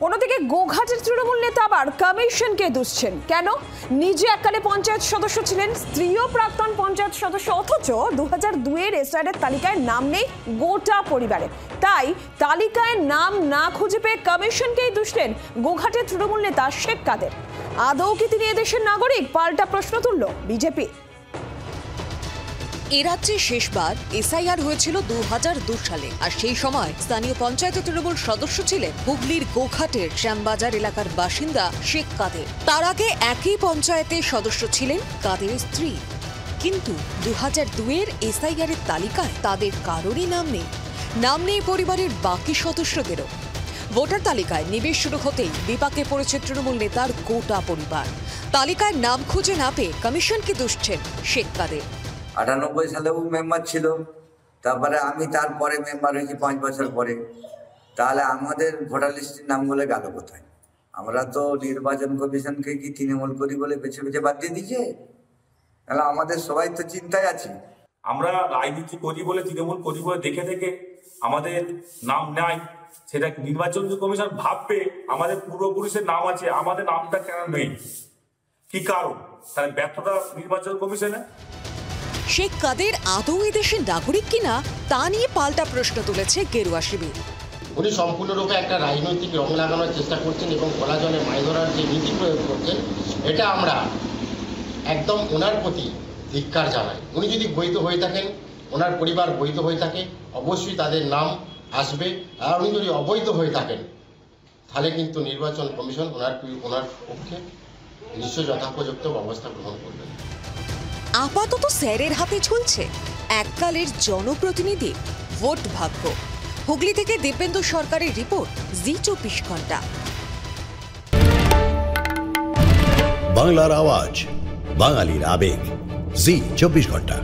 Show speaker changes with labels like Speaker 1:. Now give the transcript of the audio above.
Speaker 1: অন্যদিকে গোঘাটের তৃণমূল নেতা আবার কমিশনকে দুষছেন। কেন? নিজে এককালে পঞ্চায়েত সদস্য ছিলেন, স্ত্রীও প্রাক্তন পঞ্চায়েত সদস্য, অথচ 2002-এর এসআইআর তালিকায় নাম নেই গোটা পরিবারের। তাই তালিকায় নাম না খুঁজে পেয়ে কমিশনকেই দুষলেন গোঘাটের তৃণমূল নেতা শেখ কাদের। আদৌ কি তিনি এদেশের নাগরিক? পাল্টা প্রশ্ন তুলল বিজেপি।
Speaker 2: এ রাজ্যে শেষবার এসআইআর হয়েছিল 2002 সালে, আর সেই সময় স্থানীয় পঞ্চায়েত তৃণমূল সদস্য ছিলেন হুগলির গোঘাটের শ্যামবাজার এলাকার বাসিন্দা শেখ কাদের। তার আগে একই পঞ্চায়েতের সদস্য ছিলেন কাদেরের স্ত্রী। কিন্তু 2002-এর এসআইআরের তালিকায় তাদের কারোরই নাম নেই পরিবারের বাকি সদস্যদেরও। ভোটার তালিকায় নিবেশ শুরু হতেই বিপাকে পড়েছে তৃণমূল নেতার গোটা পরিবার। তালিকায় নাম খুঁজে না পেয়ে কমিশনকে দুষছেন শেখ কাদের।
Speaker 3: 98 সালেও মেম্বার ছিল, তারপরে আমি তারপরে মেম্বার হয়েছি 5 বছর পরে। তাহলে আমাদের ভোটার লিস্টের নামগুলো গেল কোথায়? আমরা তো নির্বাচন কমিশনকে কি তৃণমূল করি বলে বেছে বেছে বাদ দিয়ে দিয়েছে। তাহলে আমাদের সবাই তো চিন্তায় আছি।
Speaker 4: আমরা রাজনীতি করি বলে, তৃণমূল করি বলে দেখে দেখে আমাদের নাম নাই, সেটা নির্বাচন কমিশন ভাববে আমাদের পূর্বপুরুষের নাম আছে, আমাদের নামটা কেন নেই? কি কারণ? তাহলে ব্যর্থতা নির্বাচন কমিশনে।
Speaker 2: শেখ কাদের আদৌ এদেশের নাগরিক কিনা তা নিয়ে পাল্টা প্রশ্ন তুলেছে গেরুয়া শিবির।
Speaker 5: উনি সম্পূর্ণরূপে একটা রাজনৈতিক রং লাগানোর চেষ্টা করছেন এবং খোলা জলে মাছ ধরার যে নীতি প্রয়োগ করছেন, এটা আমরা একদম ওনার প্রতি ধিক্কার জানাই। উনি যদি বৈধ হয়ে থাকেন, ওনার পরিবার বৈধ হয়ে থাকে, অবশ্যই তাদের নাম আসবে। আর উনি যদি অবৈধ হয়ে থাকেন, তাহলে কিন্তু নির্বাচন কমিশন ওনার পক্ষে নিশ্চয় যথাপযুক্ত ব্যবস্থা গ্রহণ করবেন।
Speaker 2: আপাতত স্যারের হাতে চলছে এককালের জনপ্রতিনিধি ভোট ভাগ্য। হুগলি থেকে দিব্যেন্দু সরকারের রিপোর্ট, জি24 ঘন্টা।
Speaker 6: বাংলার আওয়াজ, বাঙালির আবেগ, জি24 ঘন্টা।